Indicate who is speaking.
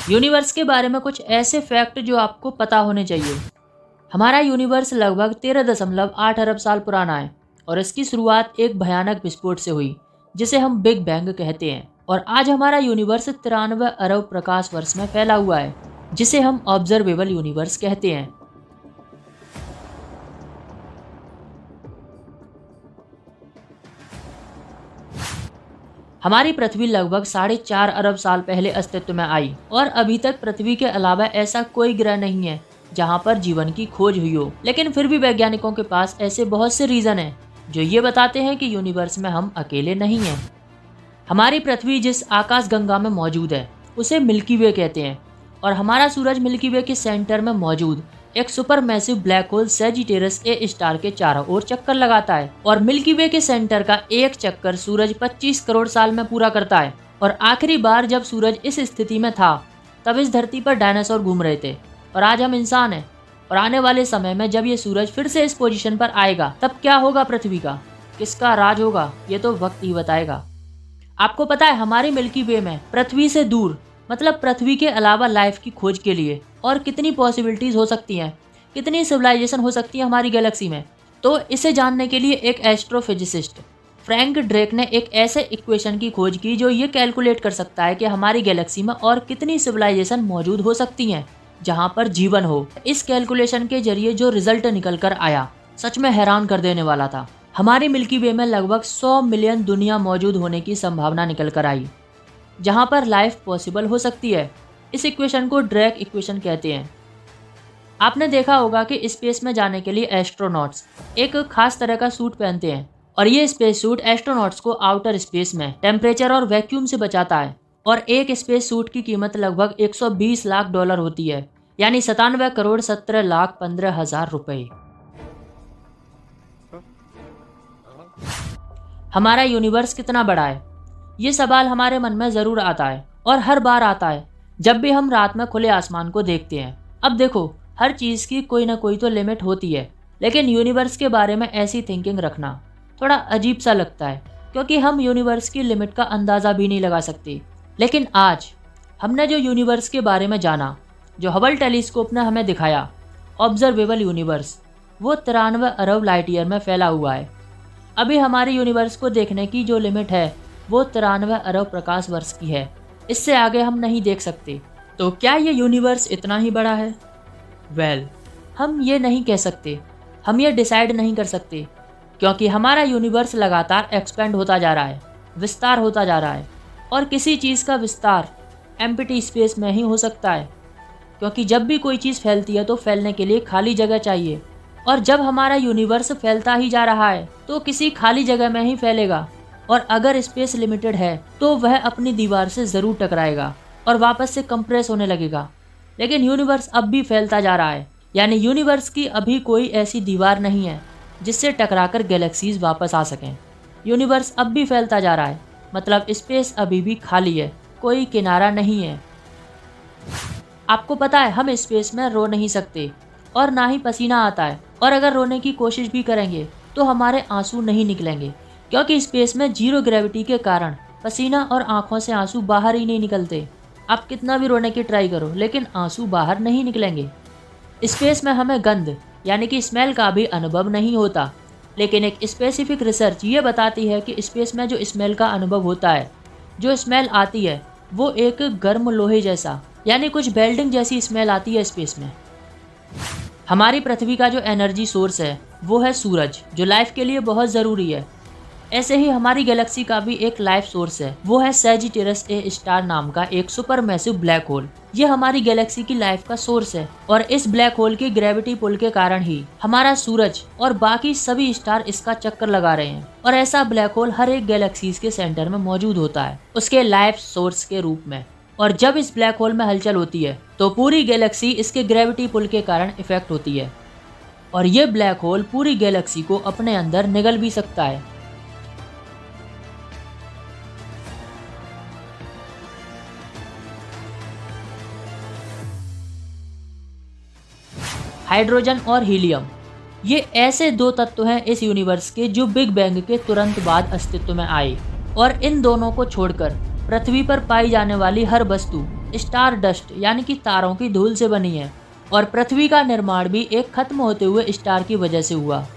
Speaker 1: Universe के बारे में कुछ ऐसे फैक्ट जो आपको पता होने चाहिए। हमारा यूनिवर्स लगभग 13.8 अरब साल पुराना है और इसकी शुरुआत एक भयानक विस्फोट से हुई जिसे हम बिग बैंग कहते हैं। और आज हमारा यूनिवर्स 93 अरब प्रकाश वर्ष में फैला हुआ है जिसे हम ऑब्जर्वेबल यूनिवर्स कहते हैं। हमारी पृथ्वी लगभग 4.5 अरब साल पहले अस्तित्व में आई और अभी तक पृथ्वी के अलावा ऐसा कोई ग्रह नहीं है जहां पर जीवन की खोज हुई हो। लेकिन फिर भी वैज्ञानिकों के पास ऐसे बहुत से रीजन हैं जो ये बताते हैं कि यूनिवर्स में हम अकेले नहीं हैं। हमारी पृथ्वी जिस आकाश गंगा में मौजूद है उसे मिल्की वे कहते हैं और हमारा सूरज मिल्की वे के सेंटर में मौजूद एक super massive black hole Sagittarius A star के चारों ओर चक्कर लगाता है और मिल्की वे के सेंटर का एक चक्कर सूरज 25 करोड़ साल में पूरा करता है। और आखिरी बार जब सूरज इस स्थिति में था तब इस धरती पर डायनासोर घूम रहे थे और आज हम इंसान हैं। और आने वाले समय में जब ये सूरज फिर से इस पोजीशन पर आएगा तब क्या होगा पृथ्वी का, किसका राज होगा, ये तो वक्त ही बताएगा। आपको पता है हमारी मिल्की वे में पृथ्वी से दूर मतलब पृथ्वी के अलावा लाइफ की खोज के लिए और कितनी पॉसिबिलिटीज हो सकती हैं, कितनी सिविलाइजेशन हो सकती है हमारी गैलेक्सी में। तो इसे जानने के लिए एक एस्ट्रोफिजिसिस्ट फ्रैंक ड्रेक ने एक ऐसे इक्वेशन की खोज की जो ये कैलकुलेट कर सकता है कि हमारी गैलेक्सी में और कितनी सिविलाइजेशन मौजूद हो सकती हैं जहां पर जीवन हो। इस कैलकुलेशन के जरिए जो रिजल्ट निकल कर आया सच में हैरान कर देने वाला था। हमारी मिल्की वे में लगभग 100 मिलियन दुनिया मौजूद होने की संभावना निकल कर आई जहां पर लाइफ पॉसिबल हो सकती है। इस इक्वेशन को ड्रेक इक्वेशन कहते हैं। आपने देखा होगा कि स्पेस में जाने के लिए एस्ट्रोनॉट्स एक खास तरह का सूट पहनते हैं और ये स्पेस सूट एस्ट्रोनॉट्स को आउटर स्पेस में टेम्परेचर और वैक्यूम से बचाता है। और एक स्पेस सूट की कीमत लगभग 120 लाख डॉलर होती है, यानी 97 करोड़ 17 लाख 15 हजार रुपए। हमारा यूनिवर्स कितना बड़ा है, ये सवाल हमारे मन में जरूर आता है और हर बार आता है जब भी हम रात में खुले आसमान को देखते हैं। अब देखो, हर चीज़ की कोई ना कोई तो लिमिट होती है, लेकिन यूनिवर्स के बारे में ऐसी थिंकिंग रखना थोड़ा अजीब सा लगता है क्योंकि हम यूनिवर्स की लिमिट का अंदाज़ा भी नहीं लगा सकते। लेकिन आज हमने जो यूनिवर्स के बारे में जाना, जो हबल टेलीस्कोप ने हमें दिखाया, ऑब्जर्वेबल यूनिवर्स, वो 93 अरब लाइट ईयर में फैला हुआ है। अभी हमारे यूनिवर्स को देखने की जो लिमिट है वो 93 अरब प्रकाश वर्ष की है, इससे आगे हम नहीं देख सकते। तो क्या ये यूनिवर्स इतना ही बड़ा है? वेल, हम ये नहीं कह सकते, हम ये डिसाइड नहीं कर सकते क्योंकि हमारा यूनिवर्स लगातार एक्सपेंड होता जा रहा है, विस्तार होता जा रहा है। और किसी चीज़ का विस्तार एम्प्टी स्पेस में ही हो सकता है क्योंकि जब भी कोई चीज़ फैलती है तो फैलने के लिए खाली जगह चाहिए। और जब हमारा यूनिवर्स फैलता ही जा रहा है तो किसी खाली जगह में ही फैलेगा और अगर स्पेस लिमिटेड है तो वह अपनी दीवार से ज़रूर टकराएगा और वापस से कंप्रेस होने लगेगा। लेकिन यूनिवर्स अब भी फैलता जा रहा है, यानी यूनिवर्स की अभी कोई ऐसी दीवार नहीं है जिससे टकराकर गैलेक्सीज वापस आ सकें। यूनिवर्स अब भी फैलता जा रहा है, मतलब स्पेस अभी भी खाली है, कोई किनारा नहीं है। आपको पता है हम स्पेस में रो नहीं सकते और ना ही पसीना आता है, और अगर रोने की कोशिश भी करेंगे तो हमारे आंसू नहीं निकलेंगे क्योंकि स्पेस में जीरो ग्रेविटी के कारण पसीना और आंखों से आंसू बाहर ही नहीं निकलते। आप कितना भी रोने की ट्राई करो लेकिन आंसू बाहर नहीं निकलेंगे। स्पेस में हमें गंध यानी कि स्मेल का भी अनुभव नहीं होता, लेकिन एक स्पेसिफिक रिसर्च ये बताती है कि स्पेस में जो स्मेल का अनुभव होता है, जो स्मेल आती है वो एक गर्म लोहे जैसा यानी कुछ वेल्डिंग जैसी स्मेल आती है स्पेस में। हमारी पृथ्वी का जो एनर्जी सोर्स है वो है सूरज, जो लाइफ के लिए बहुत ज़रूरी है। ऐसे ही हमारी गैलेक्सी का भी एक लाइफ सोर्स है, वो है सैजिटेरियस ए स्टार नाम का एक सुपर मैसिव ब्लैक होल। ये हमारी गैलेक्सी की लाइफ का सोर्स है और इस ब्लैक होल की ग्रेविटी पुल के कारण ही हमारा सूरज और बाकी सभी स्टार इसका चक्कर लगा रहे हैं। और ऐसा ब्लैक होल हर एक गैलेक्सीज के सेंटर में मौजूद होता है उसके लाइफ सोर्स के रूप में। और जब इस ब्लैक होल में हलचल होती है तो पूरी गैलेक्सी इसके ग्रेविटी पुल के कारण इफेक्ट होती है और ये ब्लैक होल पूरी गैलेक्सी को अपने अंदर निगल भी सकता है। हाइड्रोजन और हीलियम, ये ऐसे दो तत्व हैं इस यूनिवर्स के जो बिग बैंग के तुरंत बाद अस्तित्व में आए और इन दोनों को छोड़कर पृथ्वी पर पाई जाने वाली हर वस्तु स्टार डस्ट यानी कि तारों की धूल से बनी है और पृथ्वी का निर्माण भी एक खत्म होते हुए स्टार की वजह से हुआ।